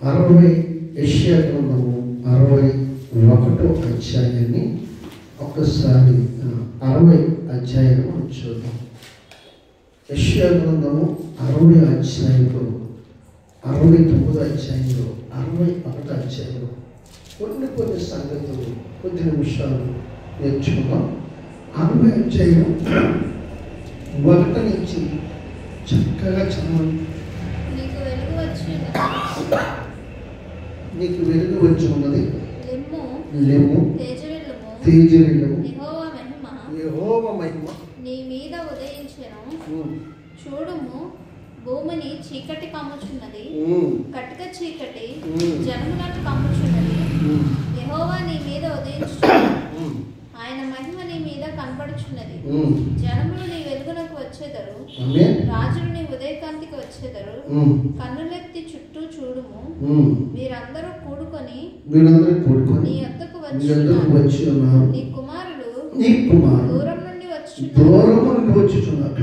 యెషయా గ్రంథము 61వ అధ్యాయాన్ని ఒక్కసారి 60 అధ్యాయాన్ని మనం చూద్దాం. యెషయా గ్రంథము 60 అధ్యాయంలో 69 అధ్యాయంలో 61 అధ్యాయంలో కొన్ని సంగతులు కొద్ది నిమిషాలు నేర్చుకుందాం. 60 అధ్యాయం 1 నుంచి చక్కగా చదవండి. నీకు వెలుగు వచ్చి ఉన్నది, లెమ్ము తేజరిల్లము, యెహోవా మహిమ నీ మీద ఉదయించెను. చూడుము, భూమిని చీకటి కమ్ముచున్నది, కటిక చీకటి జనములను కమ్ముచున్నది. యెహోవా నీ మీద ఉదయించుచున్నాడు, ఆయన మహిమ నీ మీద కనబడుచున్నది. జనములు నీ వెలుగునకు వచ్చేదరు, రాజులు నీ ఉదయకాంతికి వచ్చేదరు. కన్నులెత్తి చుట్టూ చూడుము, మీరందరూ కూడుకొని నీ యొద్దకు వచ్చి ఉన్నారు. నీ కుమారులు దూరం నుండి వచ్చుచున్నారు.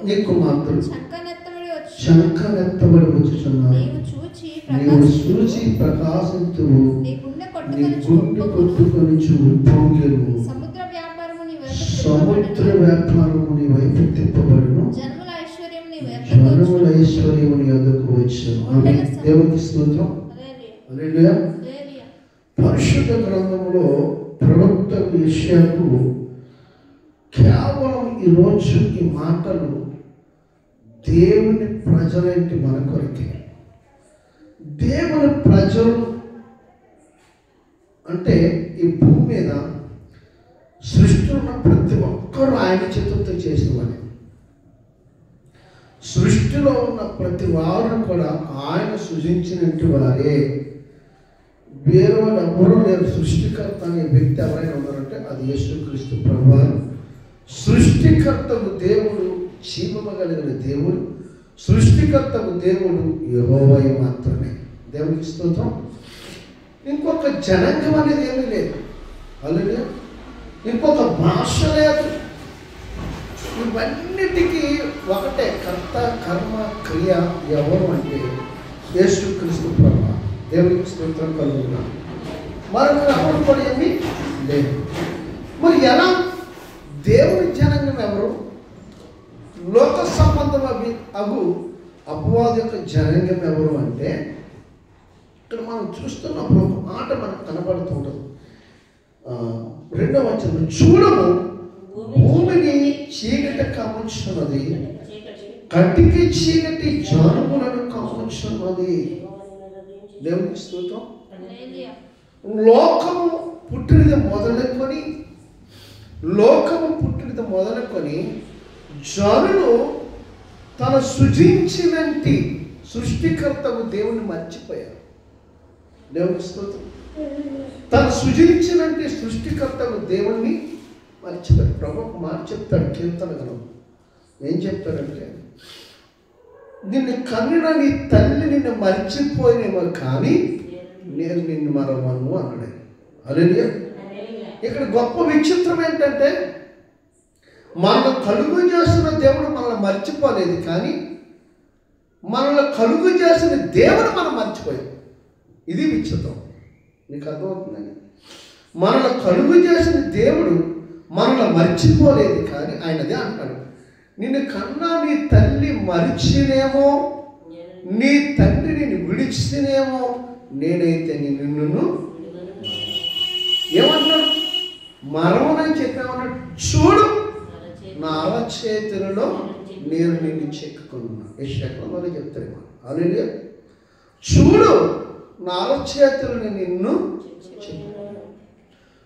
నీ కుమార్తెలు శంఖనెత్తబడి వచ్చుచున్నారు. నీవు చూచి ప్రకాశింతువు, నీ గుండె కొట్టుకొని పొంగెను. సముద్ర వ్యాపారము నీ వైపు తిప్పబడును. జనముల ఐశ్వర్యము నీ యొద్దకు వచ్చును. దేవునికి స్తోత్రం. హల్లెలూయా. పరిశుద్ధ గ్రంథంలో ప్రవక్త యెషయాకు కేవలం ఈరోజు ఈ మాటలు దేవుని ప్రజలేంటి మన కొరకే. దేవుని ప్రజలు అంటే ఈ భూమి మీద సృష్టిలో ఉన్న ప్రతి ఒక్కరూ ఆయన చేతులతో చేసిన వారే. సృష్టిలో ఉన్న ప్రతి వారు కూడా ఆయన సృజించినట్టు వారే. వేరే వాళ్ళు ఎవరూ లేరు. సృష్టికర్త అనే వ్యక్తి ఎవరైనా ఉన్నారంటే అది యేసుక్రీస్తు ప్రభువారు. సృష్టికర్తకు దేవుడు, జీవము కలిగిన దేవుడు, సృష్టికర్తకు దేవుడు యెహోవా మాత్రమే. దేవునికి స్తోత్రం. ఇంకొక జనాంగం అనేది ఏమీ లేదు. అలాగే ఇంకొక భాష లేదు. ఇవన్నిటికీ ఒకటే కర్త, కర్మ, క్రియ ఎవరు అంటే యేసుక్రీస్తు ప్రభువు. దేవునికి స్తోత్రం కలుగుతున్నాం. మరొక ఎవరు కూడా ఏమీ లేదు. మరి ఎలా దేవుని జనాంగం ఎవరు? లోక సంబంధం అగు అపవాది యొక్క జనాంగం ఎవరు అంటే ఇక్కడ మనం చూస్తున్నప్పుడు ఒక మాట మనకు కనబడుతుంటుంది. 2వ వచనం, చూడము, భూమిని చీకటి కమ్ముచున్నది, కటిక చీకటి జనములను కమ్ముచున్నది. దేవునికి స్తోత్రం. లోకము పుట్టినది మొదలుకొని జనులు తన సృజించినంటి సృష్టికర్తకు దేవుని మర్చిపోయారు. దేవునికి స్తోత్రం. తను సృజించినంటి సృష్టికర్తకు దేవుణ్ణి మర్చిపోయారు. ప్రభు ఒక మాట చెప్తాడు కీర్తన గ్రంథం. ఏం చెప్తాడంటే, నిన్ను కన్నిన నీ తల్లి నిన్ను మర్చిపోయినేమో కానీ నేను నిన్ను మరవను అన్నాడు. హల్లెలూయా. ఇక్కడ గొప్ప విచిత్రం ఏంటంటే, మనల్ని కలుగు చేసిన దేవుడు మనల్ని మర్చిపోలేదు, కానీ మనల్ని కలుగు చేసిన దేవుడు మనం మర్చిపోయాం. ఇది విచిత్రం. నీకు అర్థమవుతుందండి? మనల్ని కలుగు చేసిన దేవుడు మనల్ని మర్చిపోలేదు, కానీ ఆయన అదే అంటాడు, నిన్ను కన్నా నీ తల్లి మరిచినేమో, నీ తండ్రి నిన్ను విడిచినేమో, నేనైతే నిన్ను ఏమన్నాడు? మరవనని చెప్పామన్నాడు. చూడు, నా అరచేతులలో నేను నిన్ను చెక్కుకున్నాను. యెషయాలో చెప్తాడు. హల్లెలూయా. చూడు, నా అరచేతులను నిన్ను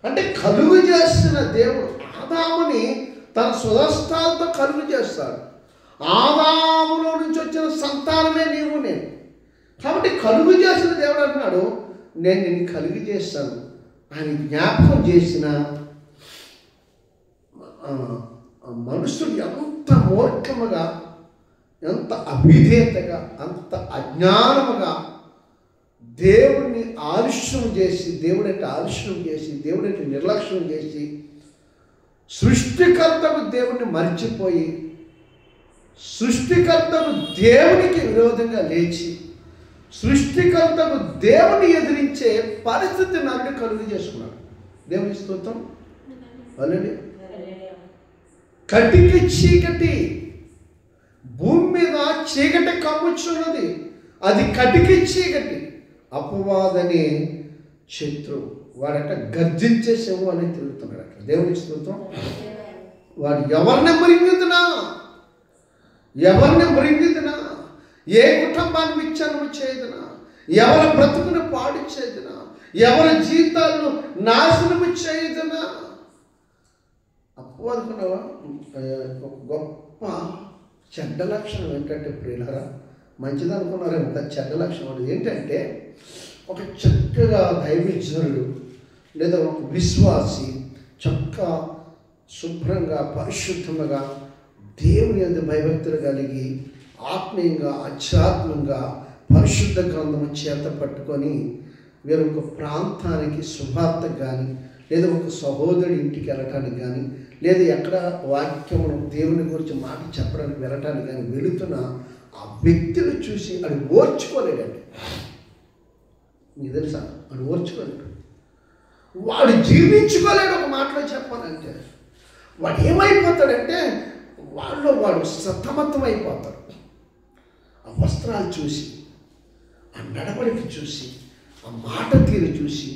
అంటే కలుగు చేసిన దేవుడు ఆదాముని తన సుదర్శనాలతో కలుగు చేస్తాడు. ఆదాములో నుంచి వచ్చిన సంతానమే నీవు నేను. కాబట్టి కలుగు చేసిన దేవుడు అంటున్నాడు, నేను నిన్ను కలుగు చేస్తాను. ఆయన జ్ఞాపకం చేసిన మనుషుడు ఎంత మూర్ఖముగా, ఎంత అవిధేయతగా, అంత అజ్ఞానముగా దేవుడిని ఆలస్యం చేసి, దేవుడంటే ఆలస్యం చేసి, దేవుడంటే నిర్లక్ష్యం చేసి, సృష్టికర్తకు దేవుడిని మర్చిపోయి, సృష్టికర్తకు దేవునికి విరోధంగా లేచి సృష్టికర్తకు దేవుని ఎదిరించే పరిస్థితి నన్ను కలుగు చేసుకున్నాడు. దేవుని స్తోత్రం. అలాగే కటికి చీకటి, భూమి మీద చీకటి కమ్ముచున్నది. అది కటికి చీకటి. అపవాదనే శత్రువు. వాడట గర్జించే సింహం అని తిరుగుతున్నాడు అక్కడ. దేవుని స్తోత్రం. వాడు ఎవరిని మృంగిదినా, ఏ కుటుంబాన్ని విచ్ఛిన్నం చేయదునా, ఎవరి బ్రతుకును పాడు చేయదునా, ఎవరి జీవితాలను నాశనము చేయదునా. అపవాదుకున్నావా ఒక గొప్ప చెడ్డ లక్షణం ఏంటంటే ప్రియులారా, మంచిది అనుకున్నారే ఒక చెడ్డ లక్షణం అది ఏంటంటే, ఒక చక్కగా దైవజనుడు లేదా ఒక విశ్వాసి చక్కగా శుభ్రంగా పరిశుద్ధంగా దేవుని యందు భయభక్తులు కలిగి ఆత్మీయంగా ఆధ్యాత్మంగా పరిశుద్ధ గ్రంథము చేత పట్టుకొని వేరొక ప్రాంతానికి శుభార్తకు కానీ లేదా ఒక సహోదరుడి ఇంటికి వెళ్ళటానికి కానీ లేదా ఎక్కడ వాక్యమును దేవుని గురించి మాట చెప్పడానికి వెళ్ళటానికి కానీ వెళుతున్న ఆ వ్యక్తిని చూసి అది ఓర్చుకోలేడండి. మీకు తెలుసా, అది ఓర్చుకోలేడు. వాడు జీర్ణించుకోలేడు. ఒక మాటలో చెప్పాలంటే వాడు ఏమైపోతాడంటే వాడు సతమతం అయిపోతాడు. ఆ వస్త్రాలు చూసి, ఆ నడవడికి చూసి, ఆ మాట తీరు చూసి,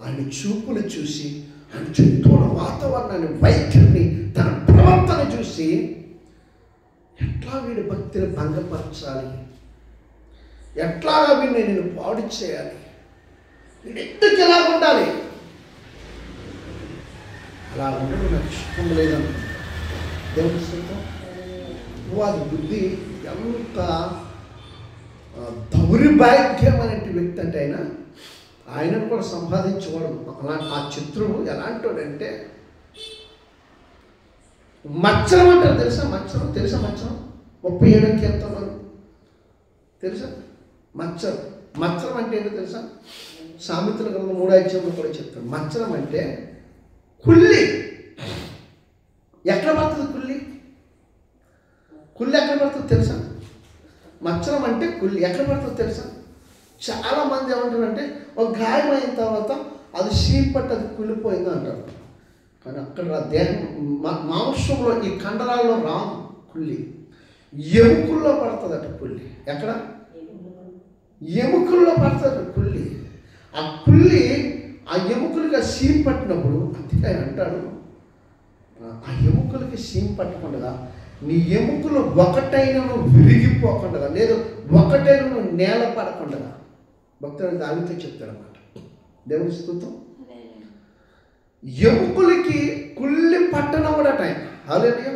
ఆయన చూపులు చూసి, ఆయన చుట్టూ ఉన్న వాతావరణాన్ని, వైఖరిని, తన ప్రవర్తన చూసి ఎట్లా వీడి భక్తిని భంగపరచాలి, ఎట్లాగా వీడిని నేను పాడు చేయాలి, వీడు ఎందుకు ఎలా ఉండాలి, అలా ఉండడం నాకు ఇష్టం లేదన్న దేవుని స్తోత్రం. వారి బుద్ధి ఎంత దౌర్భాగ్యమైన వ్యక్తి అంటే ఆయనను కూడా సంపాదించుకోవడం. అలా ఆ చిత్రుడు ఎలాంటోడంటే మచ్చరం అంటారు. తెలుసా మచ్చరం? 37 కీర్తనలు తెలుసా? మచ్చరం అంటే ఏంటో తెలుసా? సామెతల గ్రంథం 3:5 కూడా చెప్తాడు. మచ్చరం అంటే కుల్లి. ఎక్కడ పడుతుంది కుల్లి ఎక్కడ పడుతుంది తెలుసా? మచ్చరం అంటే కుల్లి ఎక్కడ పడుతుంది తెలుసా? చాలామంది ఏమంటారంటే ఒక గాయం అయిన తర్వాత అది చీపట్టి అది కుళ్ళిపోయింది అంటారు. కానీ అక్కడ దేహం మాంసంలో ఈ కండరాల్లో రాదు కుల్లి, ఎముకల్లో పడుతుందట కుల్లి. ఎక్కడ? ఎముకల్లో పడుతుంది కుల్లి. ఆ కుల్లి ఆ ఎముకలుగా సీమ్ పట్టినప్పుడు అందుకే ఆయన అంటాడు, ఆ ఎముకలకి సీమ్ పట్టకుండా నీ ఎముకలు ఒకటైన విరిగిపోకుండా లేదా ఒకటైన నేల పడకుండా భక్తుడు దానితో చెప్తాడు అన్నమాట. దేవుని స్తుతం. ఎముకలకి కుళ్ళి పట్టడం కూడా టైం. హల్లెలూయా.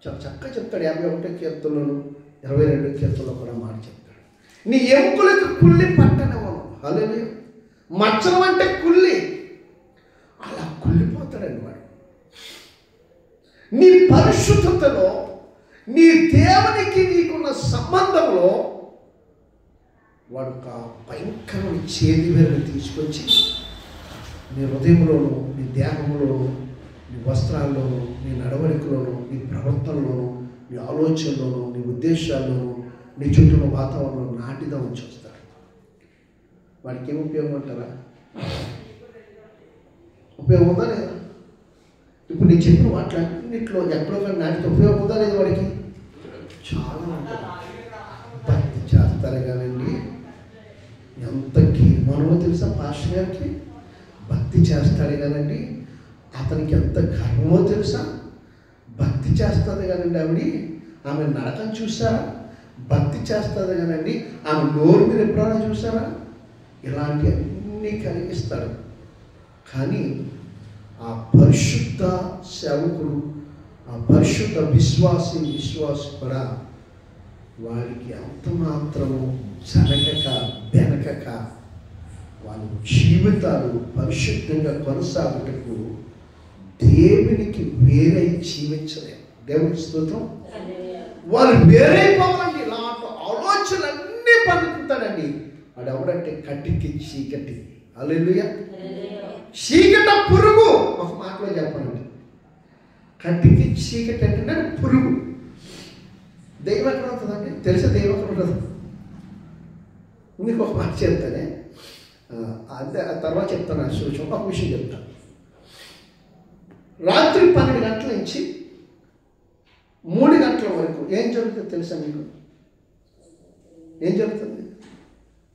చాలా చక్కగా చెప్తాడు. 51 కీర్తనలోను 22 కీర్తనలో కూడా మాట చెప్తాడు. నీ ఎముకలకి కుళ్ళి పట్టనవను. హల్లెలూయా. మచ్చరం అంటే కుళ్ళి, అలా కుళ్ళిపోతాడండి వాడు. నీ పరిశుద్ధతలో, నీ దేవునికి నీకున్న సంబంధంలో వాడు ఒక భయంకరమైన చేది వేరుని తీసుకొచ్చి నీ హృదయంలోనూ, నీ దేహంలోనూ, నీ వస్త్రాల్లోనూ, నీ నడవడికలోనూ, నీ ప్రవర్తనలోనూ, నీ ఆలోచనలోనూ, నీ ఉద్దేశాల్లోనూ, నీ చుట్టూ వాతావరణంలో నాటిదామని చూస్తాడు. వాడికి ఏం ఉపయోగం అంటారా? ఉపయోగం ఉందా లేదా? ఇప్పుడు నేను చెప్పిన వాటిలన్నింటిలో ఎక్కడో కానీ నాటితే ఉపయోగం ఉందా లేదా? వాడికి చాలా ఉంటుంది. భక్తి చేస్తారు కానండి, ఎంత మనమో తెలుసా పాస్టర్ గారికి? భక్తి చేస్తాడు కానండి, అతనికి ఎంత గర్వమో తెలుసా? భక్తి చేస్తుంది కానండి ఆవిడ, ఆమె నడకం చూసారా? భక్తి చేస్తుంది కానండి, ఆమె నోరు మీరు ఎప్పుడైనా చూసారా? ఇలాంటి అన్నీ కలిగిస్తాడు. కానీ ఆ పరిశుద్ధ సేవకుడు, ఆ పరిశుద్ధ విశ్వాసి కూడా వారికి అంత మాత్రము బెనకక వాళ్ళ జీవితాలు పరిశుద్ధంగా కొనసాగుటకు దేవునికి వేరే జీవించలేదు. దేవుని స్తోత్రం. వాళ్ళు వేరైపోవాలండి. ఇలాంటి ఆలోచనలన్నీ పలుకుతాడండి. వాడు ఎవడంటే కటికి చీకటి. హల్లెలూయా. చీకట పురుగు. ఒక మాటలో చెప్పాలండి, కంటికి చీకటి అంటే పురుగు. దైవం ఎక్కడ ఉంటుందండి? తెలుసా దైవం ఎక్కడ ఉంటుంది? మీకు ఒక మాట చెప్తానే, అదే తర్వాత చెప్తాను. సూచన ఒక విషయం చెప్తాను. రాత్రి 12 గంటల నుంచి 3 గంటల వరకు ఏం జరుగుతుందో తెలుసా మీకు? ఏం జరుగుతుంది?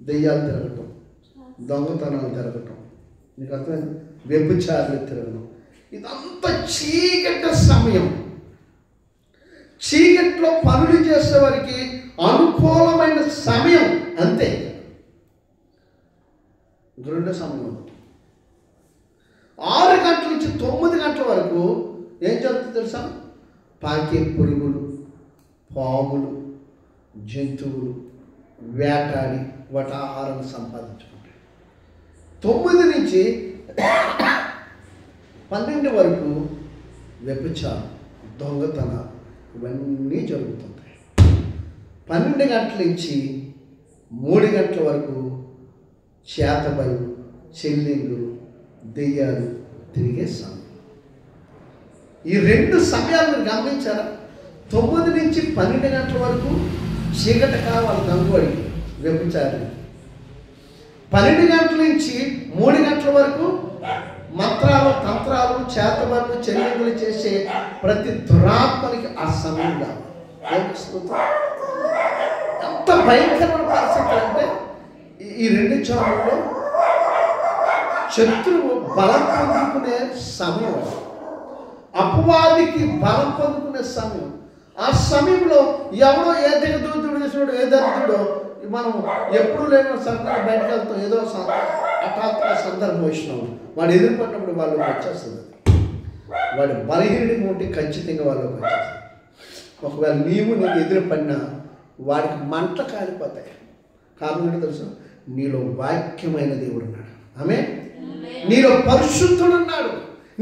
దెయ్యాలు తిరగటం, దొంగతనాలు తిరగటం, మీకు అర్థమైంది, వ్యభిచారులు తిరగడం, ఇదంతా చీకటి సమయం. చీకట్లో పనులు చేసేవారికి అనుకూలమైన సమయం అంతే. రెండో సమయం 6 గంటల నుంచి 9 గంటల వరకు ఏం జరుగుతుంది తెలుసా? పాకే పురుగులు, పాములు, జంతువులు వేటాడి వాటి ఆహారం సంపాదించుకుంటాయి. 9 నుంచి 12 వరకు వ్యభిచారం, దొంగతనాలు ఇవన్నీ జరుగుతుంటాయి. 12 గంటల నుంచి 3 గంటల వరకు చేతబడులు, చెల్లింగులు, దెయ్యాలు తిరిగే సమయం. ఈ 2 సమయాలను గమనించారా? 9 నుంచి 12 గంటల వరకు చీకటి కావాలి దొంగవాడికి, వ్యభిచారి. 12 గంటల నుంచి 3 గంటల వరకు మంత్రాలు, తంత్రాలు, చేతబడులు, చెల్లింపులు చేసే ప్రతి దురాత్మనికి ఆ సమయం కావాలి. ఎంత భయంకరమైన పరిస్థితి అంటే ఈ 2 చావుల్లో శత్రువు బలం పొందుకునే సమయం, అపవాదికి బలం పొందుకునే సమయం. ఆ సమయంలో ఎవడో ఏ దిగదూతుడు వేసినాడు, ఏ దరిద్రుడో, మనం ఎప్పుడు లేని సందర్భం బయటకు వెళ్తాం, ఏదో హఠాత్తుగా సందర్భం వచ్చినాం, వాడు ఎదురుపడినప్పుడు వాళ్ళకి వచ్చేస్తుంది. వాడు బలహీనుడిగా ఉంటే ఖచ్చితంగా వాళ్ళకి వచ్చేస్తుంది. ఒకవేళ నీకు ఎదురుపడినా వాడికి మంట కాలిపోతాయి. కారణం ఏంటో తెలుసు? నీలో వాక్యమైన దేవుడు ఉన్నాడు. ఆమె నీలో పరిశుద్ధుడు ఉన్నాడు,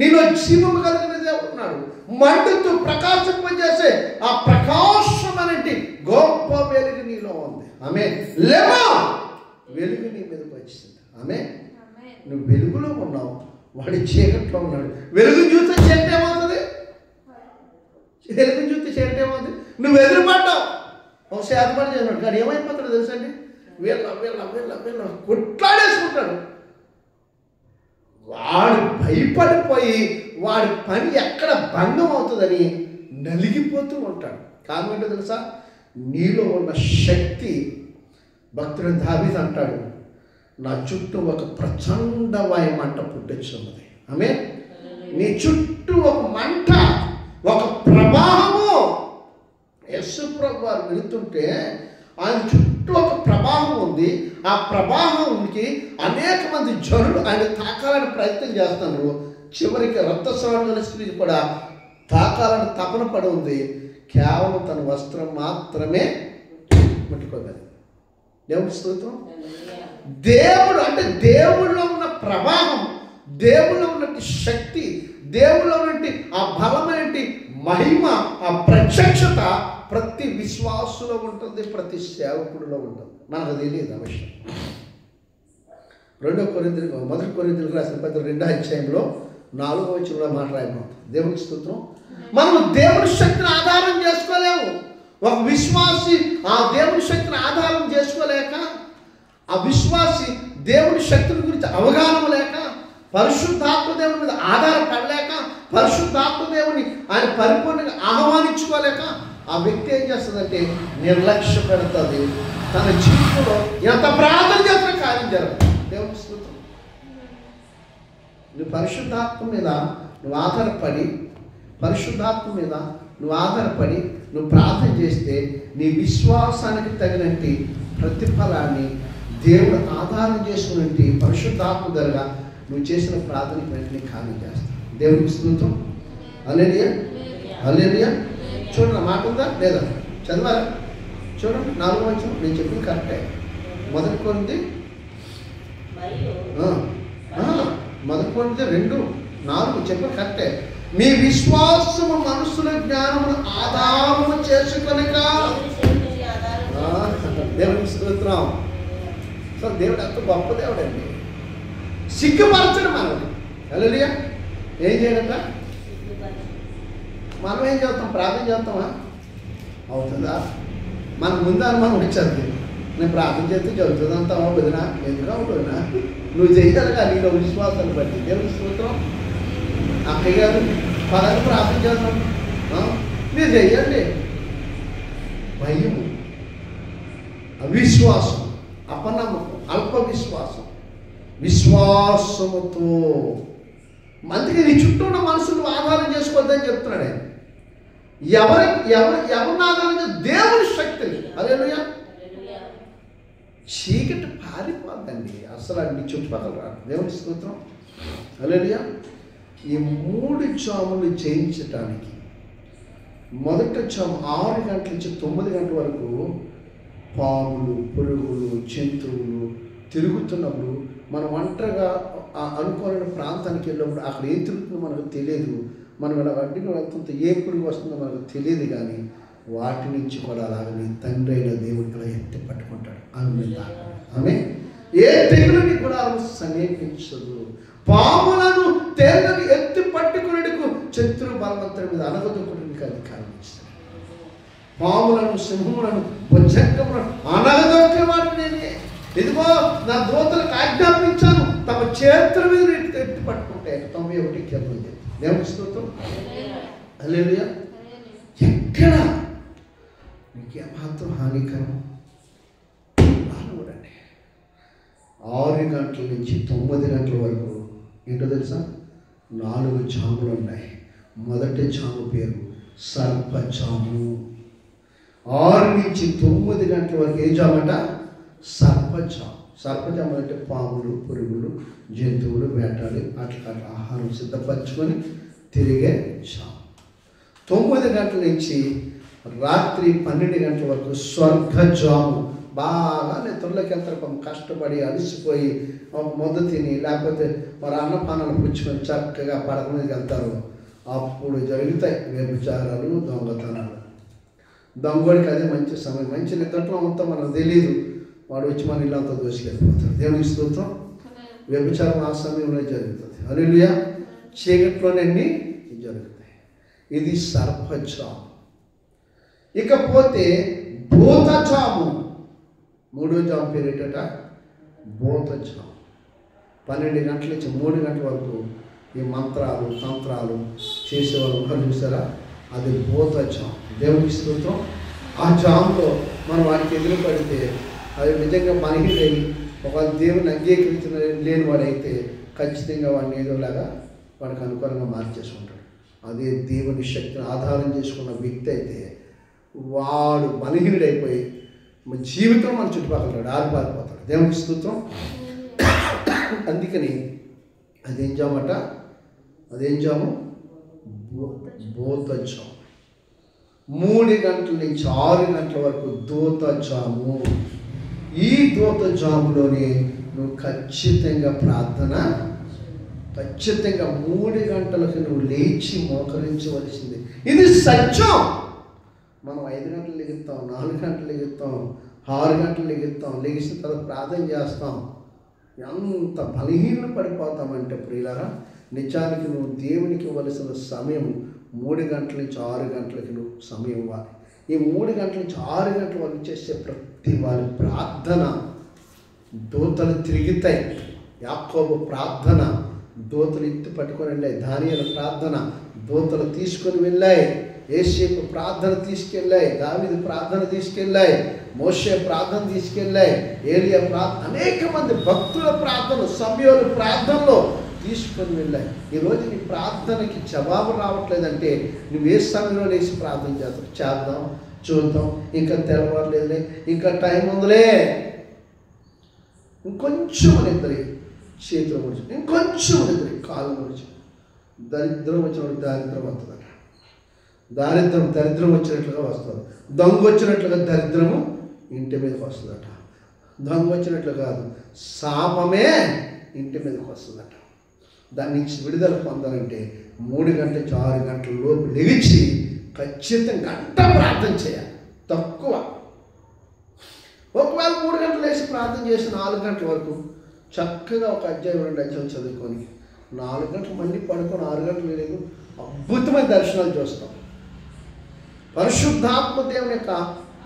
నీలో జీవము కలిగిన దేవుడు ఉన్నాడు. మండుతూ ప్రకాశింపజేసే ఆ ప్రకాశం అనేది గొప్ప వెలుగు నీలో ఉంది. ఆమె లేవా, వెలుగు నీ మీదకి వచ్చింది. ఆమె నువ్వు వెలుగులో ఉన్నావు, వాడి చీకట్లో ఉన్నాడు. వెలుగు చూస్తే చీకటి ఏమవుతుంది? వెలుగు చూస్తే చీకటి ఏమవుతుంది? నువ్వు ఎదురుపడ్డావు, ఒక శాతపడి చేసినాడు, కానీ ఏమైపోతాడు తెలుసండి? వీళ్ళ వీళ్ళ వీళ్ళ వీళ్ళ కొట్లాడేసుకుంటాడు. వాడు భయపడిపోయి వాడి పని ఎక్కడ భంగం అవుతుందని నలిగిపోతూ ఉంటాడు. కారణం ఏంటో తెలుసా? నీలో ఉన్న శక్తి. భక్తుడు దావీదు అంటాడు, నా చుట్టూ ఒక ప్రచండమైన మంట పుట్టించున్నది. ఆమె నీ చుట్టూ ఒక మంట, ఒక ప్రవాహము. యేసు ప్రభువు వారు వెళుతుంటే ఆయన చుట్టూ ఒక ప్రవాహం ఉంది. ఆ ప్రవాహంకి అనేక మంది జనులు ఆయన తాకాలని ప్రయత్నం చేస్తున్నారు. చివరికి రక్తస్రావం స్త్రీ కూడా తాకాలని తపన పడి ఉంది. కేవలం తన వస్త్రం మాత్రమే ముట్టుకోగలదు. దేవుడి స్తోత్రం. దేవుడు అంటే దేవుళ్ళో ఉన్న ప్రవాహం, దేవుళ్ళో ఉన్నటువంటి శక్తి, దేవుళ్ళో ఉన్నటువంటి ఆ బలమైనటువంటి మహిమ, ఆ ప్రత్యక్షత ప్రతి విశ్వాసులో ఉంటుంది, ప్రతి సేవకుడిలో ఉంటుంది. మనకు తెలియదు ఆ విషయం. 1 కొరింథీయులకు రాసిన పత్రిక 2వ అధ్యాయంలో 4వ వచనంలో మాట్లాడబోతుంది. దేవునికి స్తోత్రం. మనం దేవుని శక్తిని ఆధారం చేసుకోలేము. ఒక విశ్వాసి ఆ దేవుని శక్తిని ఆధారం చేసుకోలేక, ఆ విశ్వాసి దేవుని శక్తిని గురించి అవగాహన లేక, పరిశుద్ధాత్మ దేవుని మీద ఆధారపడలేక, పరిశుద్ధాత్మ దేవుని ఆయన పరిపూర్ణంగా ఆహ్వానించుకోలేక ఆ వ్యక్తి ఏం చేస్తుందంటే నిర్లక్ష్య పెడుతుంది. తన జీవితంలో ఎంత ప్రార్థన చేసిన కార్యం జరగదు. దేవుని స్తోత్రం. నువ్వు పరిశుద్ధాత్మ మీద నువ్వు ఆధారపడి, పరిశుద్ధాత్మ మీద నువ్వు ఆధారపడి నువ్వు ప్రార్థన చేస్తే నీ విశ్వాసానికి తగినట్టు ప్రతిఫలాన్ని దేవుడు ఆధారం చేసుకున్నట్టు పరిశుద్ధాత్మ ధరగా నువ్వు చేసిన ప్రార్థనకి వెంటనే ఖాళీ చేస్తావు. దేవునికి స్తోత్రం. హల్లెలూయా, హల్లెలూయా. చూడండి, మాట ఉందా లేదా? చదవాలా? చూడండి 4వ వచనం. నేను చెప్పింది కరెక్టే. 1 కొరింథీ 2:4 చెప్పిన కరెక్టే. మీ విశ్వాసము మనుషుల జ్ఞానమును ఆధారము చేసుకొనక. దేవునికి స్తోత్రం. సో దేవుడు అంత గొప్ప దేవుడు అండి. సిగ్గుపరచడం మనకి. హల్లెలూయా. ఏం చేయాలంట? మనం ఏం చేస్తాం? ప్రార్థన చేస్తామా? అవుతుందా? మనకు ముందు అనుమానం వచ్చేది. నేను ప్రార్థన చేస్తే జరుగుతుంది అంటావా వదినా? ఎందుకు అవుతుందా? నువ్వు చేయాలిగా నీలో విశ్వాసాన్ని బట్టి. దేవుని స్తోత్రం. అక్కయ్య గారు పలానా ప్రార్థన చేద్దాం, మీరు చెయ్యండి. భయము, అవిశ్వాసం, అపనమ్మకం, అల్ప విశ్వాసం, విశ్వాసముతో అందుకే నీ చుట్టూ ఉన్న మనుషులు ఆధారం చేసుకోవద్దని చెప్తున్నాడు ఆయన. ఎవరిని ఆధారం చేసి? దేవుని శక్తిని. హల్లెలూయా. చీకటి పారిపోద్దండి అసలు అన్ని చుట్టుపక్కల రాదు. దేవుని స్తోత్రం. హల్లెలూయా. ఈ 3 జాములు జయించటానికి మొదట జాము 6 గంటల నుంచి 9 గంటల వరకు పాములు, పురుగులు, జంతువులు తిరుగుతున్నప్పుడు మనం ఒంటరిగా అనుకోని ప్రాంతానికి వెళ్ళినప్పుడు అక్కడ ఏం తిరుగుతుందో మనకు తెలియదు. మనం ఇలా అడ్డుగా వెళ్తుంటే ఏ పురుగు వస్తుందో మనకు తెలియదు. కానీ వాటి నుంచి కూడా అలాగని తండ్రి అయిన దేవుడు కూడా ఎత్తి పట్టుకుంటాడు. ఆమె ఏ తెగులని కూడా సమీపించదు. పాములను తేళ్లను ఎత్తి పట్టుకునేందుకు శత్రు బలవంతుడి మీద అనగదొక్కడానికి అధికారం ఇస్తాడు. పాములను, సింహములను, భుజంగములను అనగదొక్కేవాడు నేనే. ఇదిగో నా దూతలకు ఆజ్ఞాపించాను, తమ చేతుల మీద ఎత్తి పట్టుకుంటాయి. 91 కీర్తన. దేవుని స్తోత్రం. హల్లెలూయా. ఎక్కడ నీకేమాత్రం హానికరం చూడండి. 6 గంటల నుంచి 9 గంటల వరకు ఏంటో తెలుసా? 4 జాములు ఉన్నాయి. మొదటి జాము పేరు సర్పజాము. 6 నుంచి 9 గంటల వరకు ఏ జామట? సర్పజాము. సర్పజాము అంటే పాములు, పురుగులు, జంతువులు వేటాడి అట్లా ఆహారం సిద్ధపరచుకొని తిరిగే జాము. 9 గంటల నుంచి రాత్రి 12 గంటల వరకు స్వర్గజాము. బాగా నిద్రలోకి వెళ్తారు, కష్టపడి అలసిపోయి మొదలు తిని లేకపోతే వారు అన్నపానాలు పుచ్చుకొని చక్కగా పడక మీదకి వెళ్తారు. అప్పుడు జరుగుతాయి వ్యభిచారాలు, దొంగతనాలు. దొంగడికి అదే మంచి సమయం. మంచి నిద్రలో అంతా మనకు తెలియదు, వాడు వచ్చి మన ఇల్లంతా దోసుకెళ్ళిపోతాడు. దేవునికి స్తోత్రం. వ్యభిచారం ఆ సమయంలో జరుగుతుంది. హల్లెలూయా. చీకట్లోనే అన్నీ జరుగుతాయి. ఇది సర్పజాము. ఇకపోతే భూతజాము. 3వ జాము పేరేటట భూతజాము. 12 గంటల నుంచి 3 గంటల వరకు ఈ మంత్రాలు, తంత్రాలు చేసేవాళ్ళు ఉన్నారు చూసారా? అది భూతజాము. దేవునికి స్తోత్రం. ఆ జాములో మనం వాటికి ఎదురు పడితే అది నిజంగా బలహీనై ఒకవేళ దేవుని అంగీకరించిన లేని వాడైతే ఖచ్చితంగా వాడిని ఏదోలాగా వాడికి అనుకూలంగా మార్చేసుకుంటాడు. అదే దేవుని శక్తిని ఆధారం చేసుకున్న వ్యక్తి అయితే వాడు బలహీనుడైపోయి జీవితం మన చుట్టుపక్కల ఆరిపారిపోతాడు. దేవునికి స్తోత్రం. అందుకని అదేం జామట? అదేం జాము? భూతజాము. 3 గంటల నుంచి 6 గంటల వరకు దూతజాము. ఈ దూతజాములోనే నువ్వు ఖచ్చితంగా ప్రార్థన, ఖచ్చితంగా 3 గంటలకు నువ్వు లేచి మోకరించవలసింది. ఇది సత్యం. మనం 5 గంటలు లెగుస్తాం, 4 గంటలు లెగుస్తాం, 6 గంటలు లెగుస్తాం. లెగిసిన తర్వాత ప్రార్థన చేస్తాం. ఎంత బలహీన పడిపోతామంటే ప్రియులారా, నిజానికి నువ్వు దేవునికి ఇవ్వవలసిన సమయం 3 గంటల నుంచి 6 గంటలకి నువ్వు సమయం ఇవ్వాలి. ఈ 3 గంటల నుంచి 6 గంటల వరకు చేసే ప్రతి వారి ప్రార్థన దూతలు తిరుగుతాయి. యాకోబు ప్రార్థన దూతలు ఎత్తి పట్టుకొని వెళ్ళాయి. దానియేలు ప్రార్థన దూతలు తీసుకొని వెళ్ళాయి. యేసేపు ప్రార్థన తీసుకెళ్ళాయి. దావీదు ప్రార్థన తీసుకెళ్ళాయి. మోషే ప్రార్థన తీసుకెళ్ళాయి. ఏలియా ప్రార్థన, అనేక మంది భక్తుల ప్రార్థన, సమయంలో ప్రార్థనలో తీసుకొని వెళ్ళాయి. ఈరోజు నీ ప్రార్థనకి జవాబు రావట్లేదంటే నువ్వు ఏ సమయంలో లేచి ప్రార్థన చేస్తావు? చేద్దాం, చూద్దాం, ఇంకా తెలవట్లేదులే, ఇంకా టైం ఉందిలే, ఇంకొంచెం నిద్రి చేతులు ముడిచి, ఇంకొంచెం నిద్రి కాలు ముడిచి. దరిద్రం వచ్చినప్పుడు దారిద్రం వస్తుందట. దరిద్రం వచ్చినట్లుగా వస్తుంది. దొంగ వచ్చినట్లుగా దరిద్రము ఇంటి మీదకి వస్తుందట. దొంగ వచ్చినట్లు కాదు, శాపమే ఇంటి మీదకి వస్తుందట. దాని నుంచి విడుదల పొందాలంటే 3 గంటల నుంచి 6 గంటల లోపు లేచి ఖచ్చితంగా గంట ప్రార్థన చేయాలి. తక్కువ. ఒకవేళ 3 గంటలు లేచి ప్రార్థన చేసి 4 గంటల వరకు చక్కగా ఒక అధ్యాయం 2 అధ్యాయం చదువుకొని 4 గంటలు మళ్ళీ పడుకొని 6 గంటలు లేదు, అద్భుతమైన దర్శనాలు చూస్తాం. పరిశుద్ధాత్మ దేవుని యొక్క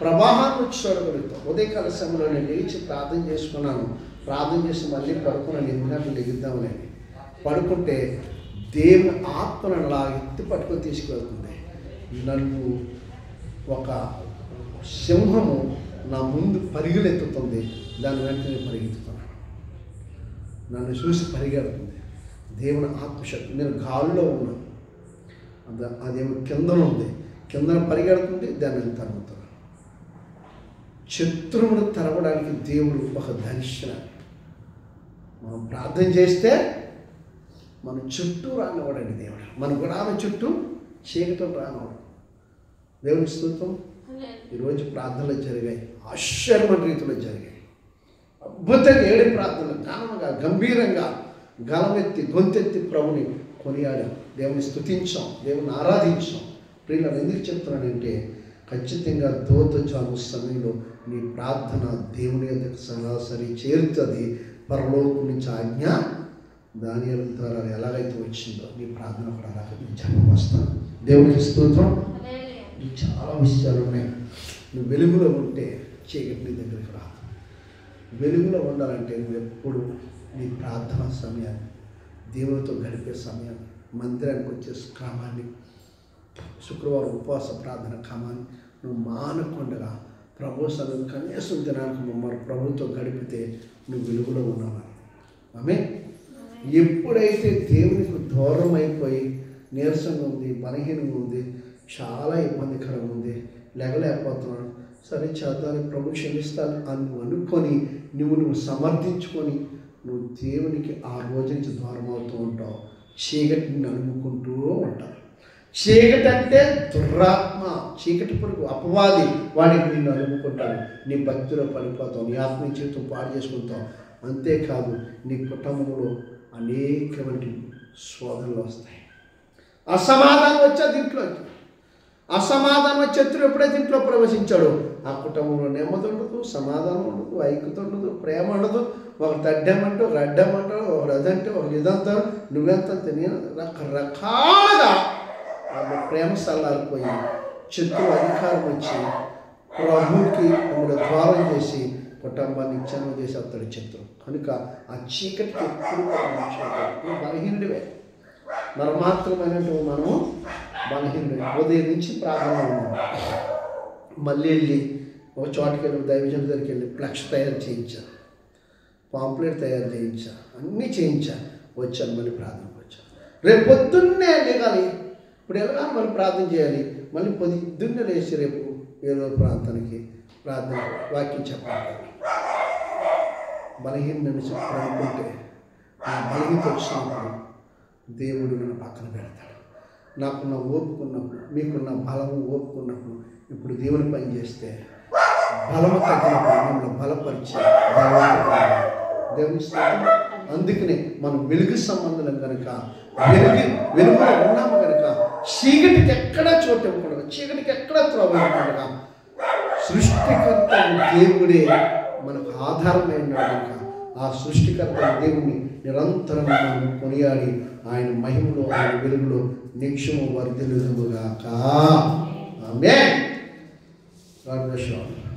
ప్రవాహాన్ని వచ్చి చూడగలుగుతాం. ఉదయకాల సమయంలో నేను లేచి ప్రార్థన చేసుకున్నాను. ప్రార్థన చేసి మళ్ళీ పడుకున్నాను. 8 గంటలు లెగిద్దామని పడుకుంటే దేవుని ఆత్మను అలా ఎత్తి పట్టుకొని తీసుకువెళ్తుంది. నన్ను ఒక సింహము నా ముందు పరిగెలెత్తుతుంది. దాని వెంటనే పరిగెత్తుతున్నాను. నన్ను చూసి పరిగెడుతుంది. దేవుని ఆత్మశక్తి. నేను గాలిలో ఉన్నాను. అదేమో కిందన ఉంది. కిందన పరిగెడుతుంది. దాన్ని తరుగుతున్నాను. శత్రువును తరవడానికి దేవుడు ఒక దర్శనం. మనం ప్రార్థన చేస్తే మన చుట్టూ రానివ్వడండి దేవుడు. మన గుడాల చుట్టూ చీకటం రానివ్వడం. దేవునికి స్తోత్రం. ఈరోజు ప్రార్థనలు జరిగాయి. ఆశ్చర్యమైన రీతిలో జరిగాయి. అద్భుతంగా 7 ప్రార్థనలు ఘనంగా గంభీరంగా గలమెత్తి గొంతెత్తి ప్రభుని కొనియాడాం. దేవుని స్తుతించాం. దేవుని ఆరాధించాం. ప్రియులను ఎందుకు చెప్తున్నానంటే ఖచ్చితంగా దూతజాము సమయంలో నీ ప్రార్థన దేవుని యొక్క సరాసరి చేరుతుంది. పరలోకం నుంచి ఆజ్ఞ దానియేలు ద్వారా ఎలాగైతే వచ్చిందో నీ ప్రార్థన కూడా అలాగే నేను చెప్పవస్తాను. దేవునికి స్తోత్రం. చాలా విషయాలు ఉన్నాయి. నువ్వు వెలుగులో ఉంటే చీకటి నీ దగ్గరికి రాదు. వెలుగులో ఉండాలంటే నువ్వు ఎప్పుడు నీ ప్రార్థన సమయాన్ని, దేవునితో గడిపే సమయాన్ని, మందిరానికి వచ్చే క్రమాన్ని, శుక్రవారం ఉపవాస ప్రార్థన క్రమాన్ని నువ్వు మానకుండా ప్రభు సన్నిధిలో కనీసం దినానికి మమ్మల్ని ప్రభుతో గడిపితే నువ్వు వెలుగులో ఉన్నావు. ఆమె ఎప్పుడైతే దేవునికి దూరం అయిపోయి నీరసంగా ఉంది, బలహీనంగా ఉంది, చాలా ఇబ్బందికరంగా ఉంది, లేగలేకపోతున్నాను, సరే చేద్దానికి ప్రభు క్షమిస్తాను అని అనుకొని నువ్వు సమర్థించుకొని నువ్వు దేవునికి ఆ రోజు నుంచి దూరం అవుతూ ఉంటావు. చీకటిని అనుకుంటూ ఉంటావు. చీకటి అంటే దురాత్మ, చీకటి పురుగు, అపవాది. వాడికి నిన్ను అనుకుంటాడు. నీ భక్తిలో పడిపోతావు. నీ ఆత్మీయ జీవితం పాడు చేసుకుంటావు. అంతేకాదు నీ కుటుంబంలో అనేకమైన శోధనలు వస్తాయి. అసమాధానం వచ్చే దీంట్లోకి, అసమాధానం వచ్చే శత్రువు ఎప్పుడైతే ఇంట్లో ప్రవేశించాడో ఆ కుటుంబంలో నెమ్మది ఉండదు, సమాధానం ఉండదు, ఐక్యత ఉండదు, ప్రేమ ఉండదు. ఒక తడ్డమంటూ రడ్డమంటూ ఒక అదంటే ఒక ఇదంతా నువ్వెంత నేను రకరకాలుగా వాళ్ళ ప్రేమ సల్లారిపోయి శత్రువు అధికారం వచ్చి ప్రభువుకి మిమ్మల్ని ద్వారం చేసి కుటుంబాన్ని ఇచ్చాను చేసి అతడు శత్రువు. కనుక ఆ చీకటికి ఎప్పుడు నువ్వు బలహీనుడివే. మరమాత్రమైనటువంటి మనము బలహీనుడి. ఉదయం నుంచి ప్రార్థన ఉన్నాం. మళ్ళీ వెళ్ళి ఒక చోటుకి వెళ్ళి దైవజన దగ్గరికి వెళ్ళి ఫ్లెక్స్ తయారు చేయించాను, పాంప్లెట్ తయారు చేయించా, అన్నీ చేయించా. వచ్చాను, మళ్ళీ ప్రార్థనకు వచ్చాను. రేపు పొద్దున్నే లేగాలి. ఇప్పుడు ఎలా మళ్ళీ ప్రార్థన చేయాలి. మళ్ళీ పొద్దున్నే లేచి రేపు ఏదో ప్రాంతానికి ప్రార్థన వాక్యం చెప్పాలి. బలహీనని చెప్పాలనుకుంటే ఆ బలహీనత వచ్చినప్పుడు దేవుడు నన్ను పక్కన పెడతాడు. నాకున్న ఓపుకున్నప్పుడు, మీకున్న బలము ఓపుకున్నప్పుడు, ఇప్పుడు దేవుని పని చేస్తే బలము తగ్గినప్పుడు మిమ్మల్ని బలపరిచి దేవుని స్థితి. అందుకనే మనం వెలుగు సంబంధం కనుక వెలుగులో ఉన్నాము కనుక చీకటికి ఎక్కడా చోటు ఇవ్వకూడదు, చీకటికి ఎక్కడా త్రోవ ఇవ్వకుండా సృష్టికర్త దేవుడే మనకు ఆధారమైన కనుక ఆ సృష్టికర్త దేవుని నిరంతరం మనం కొనియాడి ఆయన మహిమలో ఆయన వెలుగులో నిక్షము వర్ధిల్లుదుముగాక. ఆమేన్. God bless you all.